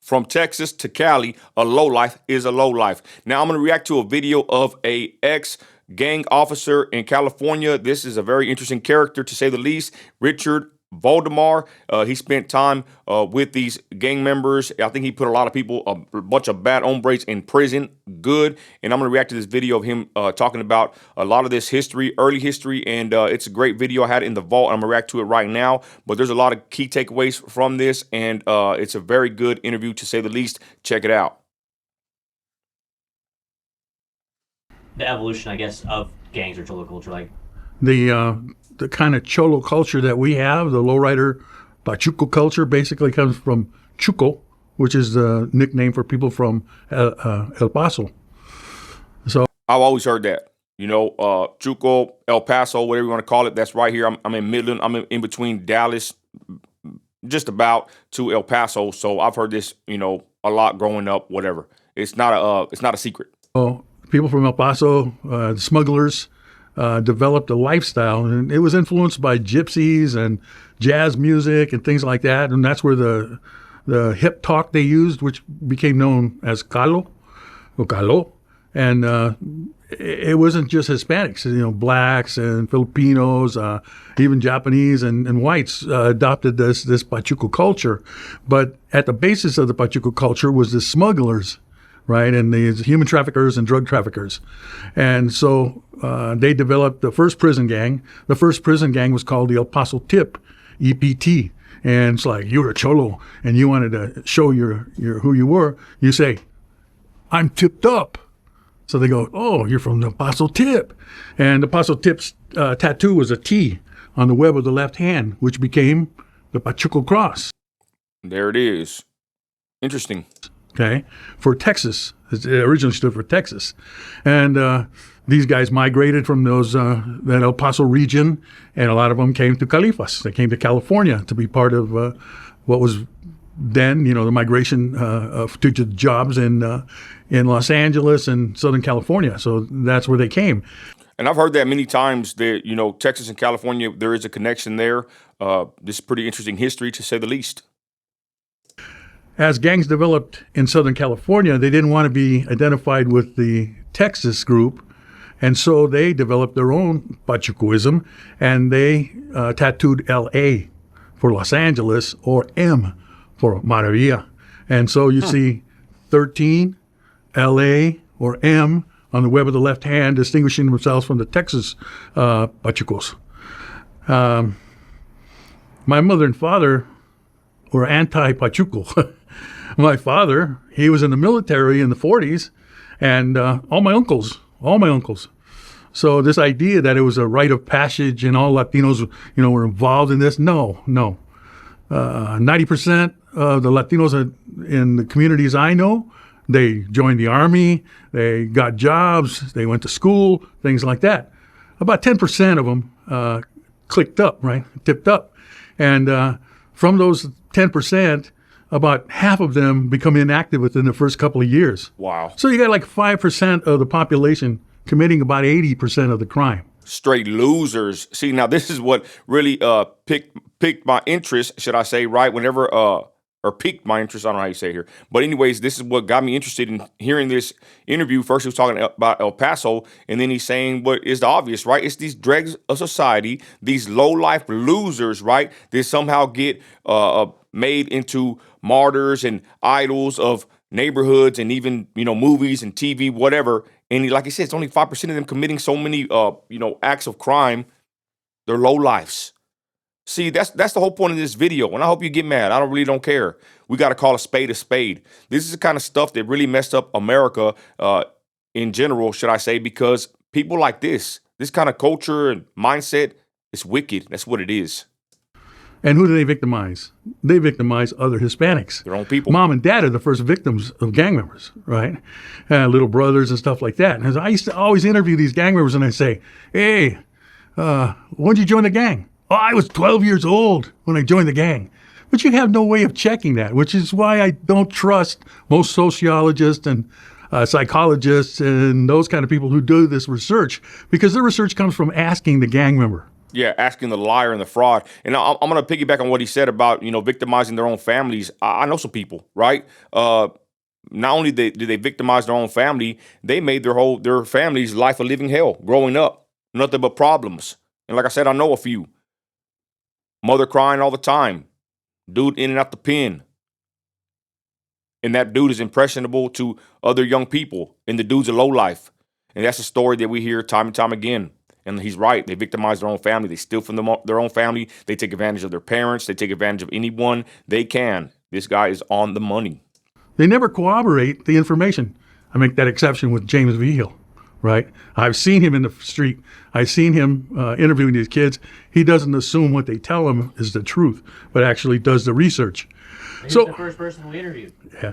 from Texas to Cali, a lowlife is a lowlife. Now I'm going to react to a video of a ex-gang officer in California. This is a very interesting character, to say the least. Richard Valdemar. He spent time with these gang members. I think he put a lot of people, a bunch of bad hombres in prison. Good. And I'm going to react to this video of him talking about a lot of this history, early history, and it's a great video. I had it in the vault. I'm going to react to it right now. But there's a lot of key takeaways from this, and it's a very good interview, to say the least. Check it out. The evolution, I guess, of gangs or cholo culture, like the kind of cholo culture that we have, the lowrider pachuco culture, basically comes from chuco, which is the nickname for people from El Paso. So I've always heard that. You know, Chuco, El Paso, whatever you want to call it, that's right here. I'm in Midland. I'm in between Dallas, just about, to El Paso. So I've heard this, you know, a lot growing up, whatever. It's not a secret. People from El Paso, smugglers, developed a lifestyle, and it was influenced by gypsies and jazz music and things like that. And that's where the hip talk they used, which became known as calo or calo. And it wasn't just Hispanics, you know, blacks and Filipinos, even Japanese and whites adopted this pachuco culture. But at the basis of the pachuco culture was the smugglers, right, and these human traffickers and drug traffickers. And so they developed the first prison gang. The first prison gang was called the El Paso Tip, EPT. And it's like, you're a cholo and you wanted to show your who you were. You say, I'm tipped up. So they go, oh, you're from the Paso Tip. And the Paso Tip's tattoo was a T on the web of the left hand, which became the Pachuco Cross. There it is. Interesting. Okay, for Texas. It originally stood for Texas. And these guys migrated from that El Paso region, and a lot of them came to Califas. They came to California to be part of what was then, you know, the migration to jobs in Los Angeles and Southern California. So that's where they came. And I've heard that many times that, you know, Texas and California, there is a connection there. This is pretty interesting history, to say the least. As gangs developed in Southern California, they didn't want to be identified with the Texas group. And so they developed their own Pachucoism, and they tattooed L.A. for Los Angeles, or M for Maravilla. And so you see 13, L.A. or M on the web of the left hand, distinguishing themselves from the Texas Pachucos. My mother and father were anti-Pachuco. My father, he was in the military in the 40s, and all my uncles. So this idea that it was a rite of passage and all Latinos, you know, were involved in this, no. 90% of the Latinos in the communities I know, they joined the army, they got jobs, they went to school, things like that. About 10% of them clicked up, right, tipped up. And from those 10%, about half of them become inactive within the first couple of years. Wow. So you got like 5% of the population committing about 80% of the crime. Straight losers. See, now this is what really piqued my interest, should I say, right? Whenever, or piqued my interest, I don't know how you say it here. But anyways, this is what got me interested in hearing this interview. First, he was talking about El Paso, and then he's saying what is the obvious, right? It's these dregs of society, these low-life losers, right? That somehow get made into martyrs and idols of neighborhoods and even, you know, movies and TV, whatever. And like I said, it's only 5% of them committing so many, you know, acts of crime. They're low lives. See, that's the whole point of this video. And I hope you get mad. I really don't care. We got to call a spade a spade. This is the kind of stuff that really messed up America in general, should I say, because people like this kind of culture and mindset, is wicked. That's what it is. And who do they victimize? They victimize other Hispanics. Their own people. Mom and dad are the first victims of gang members, right? Little brothers and stuff like that. And I used to always interview these gang members, and I say, hey, when did you join the gang? Oh, I was 12 years old when I joined the gang. But you have no way of checking that, which is why I don't trust most sociologists and psychologists and those kind of people who do this research, because their research comes from asking the gang member, Yeah, asking the liar and the fraud. And I'm going to piggyback on what he said about, victimizing their own families. I know some people, right? Not only did they victimize their own family, they made their family's life a living hell growing up. Nothing but problems. And like I said, I know a few. Mother crying all the time. Dude in and out the pen. And that dude is impressionable to other young people. And the dude's a lowlife. And that's a story that we hear time and time again. And he's right. They victimize their own family. They steal from their own family. They take advantage of their parents. They take advantage of anyone they can. This guy is on the money. They never corroborate the information. I make that exception with James Vigil, right? I've seen him in the street. I've seen him interviewing these kids. He doesn't assume what they tell him is the truth, but actually does the research. He was the first person we interviewed. Yeah.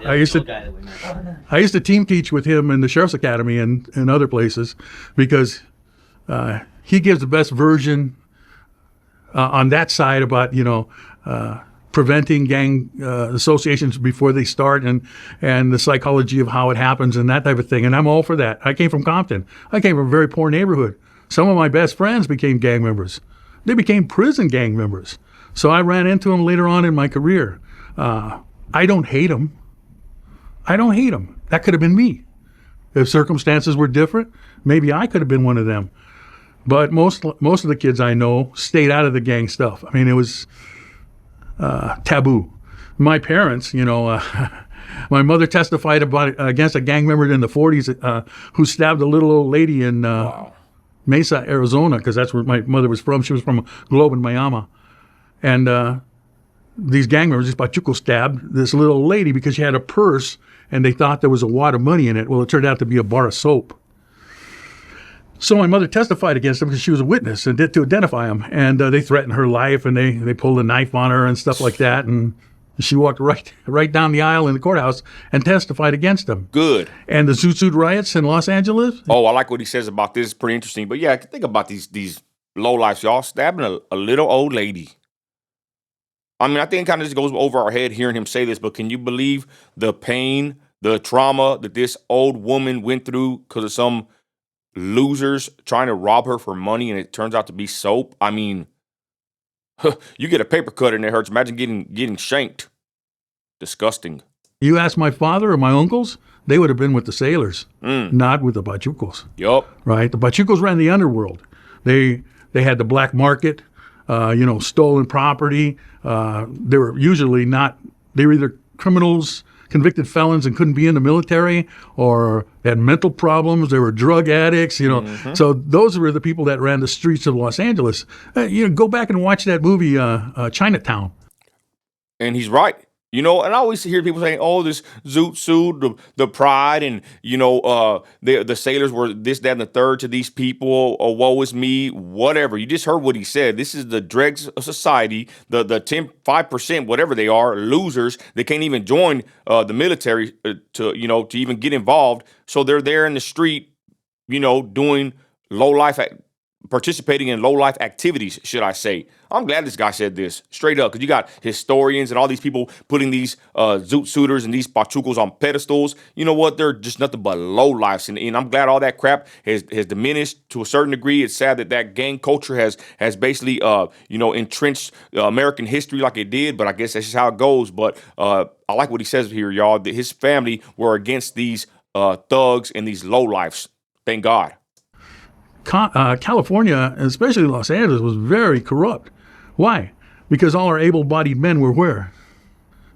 I used to team teach with him in the Sheriff's Academy and other places because he gives the best version on that side about, preventing gang associations before they start and the psychology of how it happens and that type of thing. And I'm all for that. I came from Compton. I came from a very poor neighborhood. Some of my best friends became gang members. They became prison gang members. So I ran into them later on in my career. I don't hate them. I don't hate them. That could have been me. If circumstances were different, maybe I could have been one of them. But most of the kids I know stayed out of the gang stuff. I mean, it was taboo. My parents, my mother testified against a gang member in the 40s who stabbed a little old lady in Mesa, Arizona, because that's where my mother was from. She was from Globe in Miami. And these gang members, this pachuco, stabbed this little lady because she had a purse and they thought there was a wad of money in it. Well, it turned out to be a bar of soap. So my mother testified against him because she was a witness and to identify him. And they threatened her life and they pulled a knife on her and stuff like that. And she walked right down the aisle in the courthouse and testified against him. Good. And the Zoot Suit riots in Los Angeles. Oh, I like what he says about this. It's pretty interesting. But yeah, think about these lowlifes, y'all, stabbing a little old lady. I mean, I think it kind of just goes over our head hearing him say this, but can you believe the pain, the trauma that this old woman went through because of some losers trying to rob her for money and it turns out to be soap? I mean, you get a paper cut and it hurts. Imagine getting shanked. Disgusting. You ask my father or my uncles, they would have been with the sailors, not with the pachucos. Yup. Right? The pachucos ran the underworld. They had the black market. Stolen property. They were usually not, they were either criminals, convicted felons and couldn't be in the military, or they had mental problems. They were drug addicts, Mm-hmm. So those were the people that ran the streets of Los Angeles. Go back and watch that movie, Chinatown. And he's right. And I always hear people saying, oh, this Zoot Suit, the pride, and, the sailors were this, that, and the third to these people, or woe is me, whatever. You just heard what he said. This is the dregs of society, the 5%, whatever they are, losers. They can't even join the military to even get involved. So they're there in the street, doing participating in low-life activities, should I say. I'm glad this guy said this, straight up, because you got historians and all these people putting these Zoot Suiters and these pachucos on pedestals. You know what? They're just nothing but low-lifes, and I'm glad all that crap has diminished to a certain degree. It's sad that gang culture has basically, entrenched American history like it did, but I guess that's just how it goes. But I like what he says here, y'all, that his family were against these thugs and these low-lifes. Thank God. California, especially Los Angeles, was very corrupt. Why? Because all our able-bodied men were where?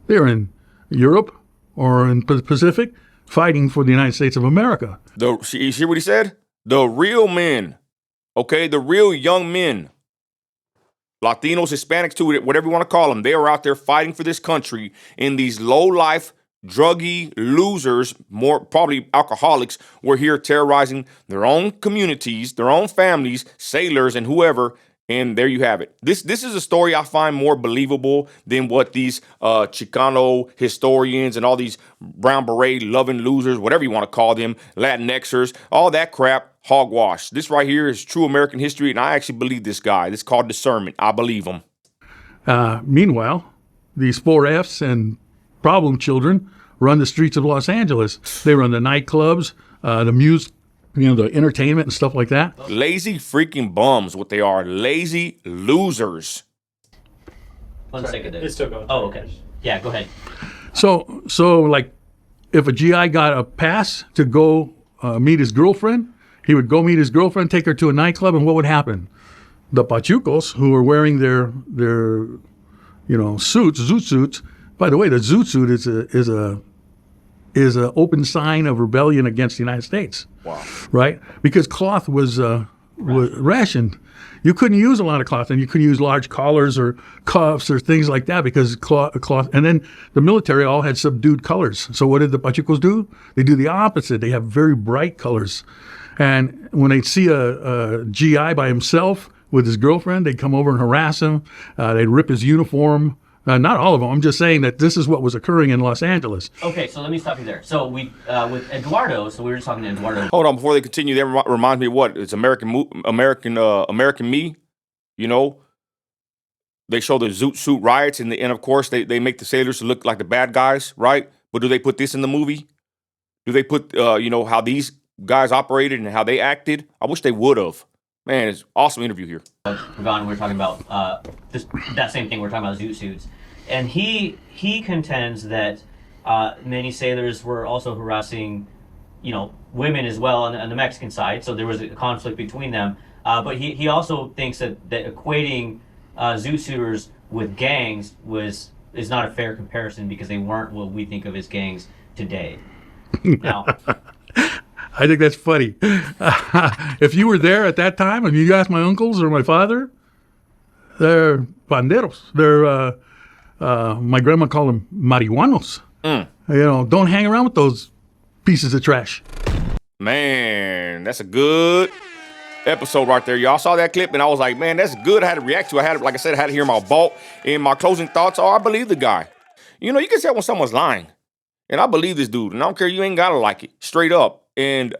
They were in Europe or in the Pacific fighting for the United States of America. You hear what he said? The real men, okay? The real young men, Latinos, Hispanics too, whatever you want to call them, they are out there fighting for this country, and these low-life, druggy losers, more probably alcoholics, were here terrorizing their own communities, their own families, sailors, and whoever. And there you have it. This is a story I find more believable than what these Chicano historians and all these brown beret loving losers, whatever you want to call them, Latinxers, all that crap, hogwash. This right here is true American history, and I actually believe this guy. This is called discernment. I believe him. Meanwhile, these 4Fs and problem children run the streets of Los Angeles. They run the nightclubs, the the entertainment and stuff like that. Lazy freaking bums, what they are. Lazy losers. 1 second there. It's still going. Oh, okay. Yeah, go ahead. So like, if a GI got a pass to go meet his girlfriend, he would go meet his girlfriend, take her to a nightclub, and what would happen? The pachucos, who were wearing their suits, Zoot Suits. By the way, the Zoot Suit is a open sign of rebellion against the United States. Wow. Right? Because cloth was rationed. You couldn't use a lot of cloth, and you couldn't use large collars or cuffs or things like that because cloth. And then the military all had subdued colors. So what did the pachucos do? They do the opposite. They have very bright colors. And when they see a GI by himself with his girlfriend, they'd come over and harass him. They'd rip his uniform. Not all of them. I'm just saying that this is what was occurring in Los Angeles. Okay, so let me stop you there. So we with Eduardo. So we were just talking to Eduardo. Hold on, before they continue, that reminds me of what? It's American Me. You know, they show the Zoot Suit riots, and of course they make the sailors look like the bad guys, right? But do they put this in the movie? Do they put how these guys operated and how they acted? I wish they would have. Man, it's an awesome interview here. We're talking about that same thing. We're talking about Zoot Suits, and he contends that many sailors were also harassing, women as well on the Mexican side. So there was a conflict between them. But he also thinks that equating Zoot Suiters with gangs is not a fair comparison because they weren't what we think of as gangs today. Now. I think that's funny. If you were there at that time, and you asked my uncles or my father, they're banderos. They're, my grandma called them marihuanos. Don't hang around with those pieces of trash. Man, that's a good episode right there. Y'all saw that clip, and I was like, man, that's good. I had to react to it. Like I said, I had to hear my vault. And my closing thoughts are, I believe the guy. You can tell when someone's lying. And I believe this dude. And I don't care. You ain't got to like it. Straight up. And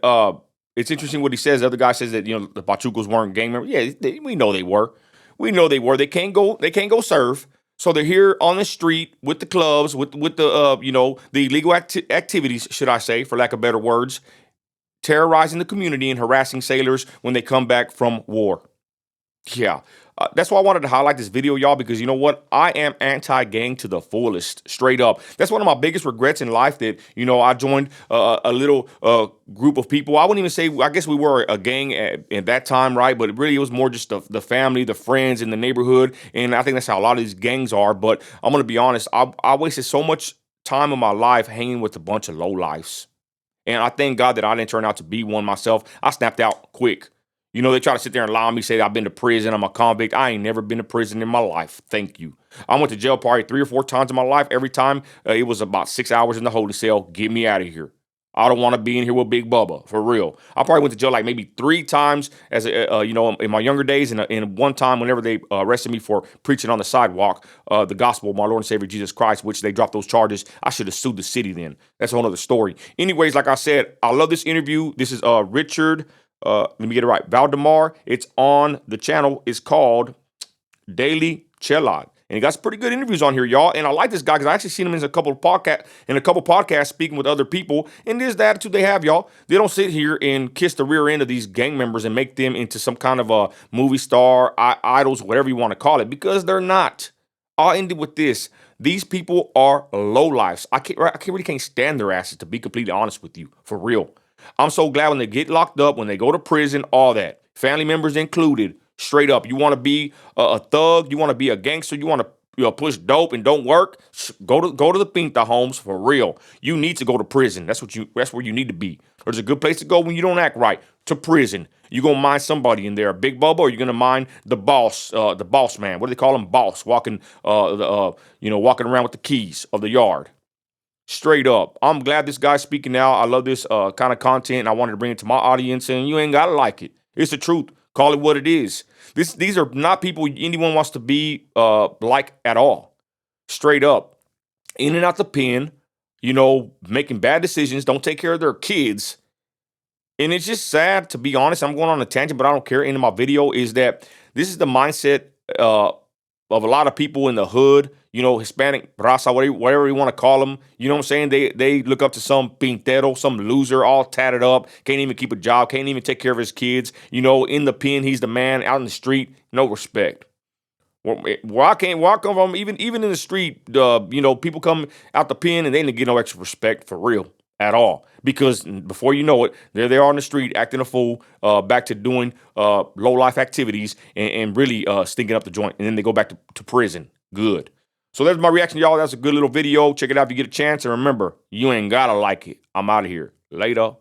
it's interesting what he says. The other guy says that, the Pachucos weren't gang members. Yeah, we know they were. We know they were. They can't go serve. So they're here on the street with the clubs, with the illegal activities, should I say, for lack of better words, terrorizing the community and harassing sailors when they come back from war. Yeah. That's why I wanted to highlight this video, y'all, because you know what? I am anti-gang to the fullest, straight up. That's one of my biggest regrets in life that, I joined a little group of people. I wouldn't even say, I guess we were a gang at that time, right? But it was more just the family, the friends in the neighborhood. And I think that's how a lot of these gangs are. But I'm going to be honest, I wasted so much time in my life hanging with a bunch of lowlifes. And I thank God that I didn't turn out to be one myself. I snapped out quick. They try to sit there and lie on me, say I've been to prison, I'm a convict. I ain't never been to prison in my life. Thank you. I went to jail probably 3 or 4 times in my life. Every time it was about 6 hours in the holding cell. Get me out of here. I don't want to be in here with Big Bubba, for real. I probably went to jail like maybe 3 times as in my younger days, and one time whenever they arrested me for preaching on the sidewalk, the gospel of my Lord and Savior Jesus Christ, which they dropped those charges. I should have sued the city then. That's a whole other story. Anyways, like I said, I love this interview. This is Richard. Let me get it right. Valdemar. It's on the channel. It's called Daily Chelad. And he got some pretty good interviews on here, y'all. And I like this guy because I actually seen him in a couple of podcasts speaking with other people. And this is the attitude they have, y'all. They don't sit here and kiss the rear end of these gang members and make them into some kind of a movie star, idols, whatever you want to call it, because they're not. I'll end it with this. These people are lowlifes. I really can't stand their asses, to be completely honest with you, for real. I'm so glad when they get locked up, when they go to prison, all that. Family members included. Straight up. You want to be a thug? You want to be a gangster? You want to push dope and don't work? Go to the Pinta homes, for real. You need to go to prison. That's where you need to be. There's a good place to go when you don't act right. To prison. You gonna mind somebody in there, Big Bubba, or you gonna mind the boss man? What do they call him? Boss, walking around with the keys of the yard. Straight up. I'm glad this guy's speaking now. I love this kind of content, and I wanted to bring it to my audience, and you ain't got to like it. It's the truth. Call it what it is. These are not people anyone wants to be like at all. Straight up. In and out the pen, making bad decisions, don't take care of their kids. And it's just sad, to be honest. I'm going on a tangent, but I don't care. End of my video is that this is the mindset of a lot of people in the hood, you know, Hispanic, raza, whatever you want to call them. You know what I'm saying? They look up to some pintero, some loser, all tatted up, can't even keep a job, can't even take care of his kids. You know, in the pen, he's the man. Out in the street, no respect. Where I come from, even in the street, you know, people come out the pen and they didn't get no extra respect for real at all. Because before you know it, there they are on the street acting a fool, back to doing low life activities and really stinking up the joint, and then they go back to prison. Good. So there's my reaction, y'all. That's a good little video. Check it out if you get a chance, and remember, you ain't gotta like it. I'm out of here. Later.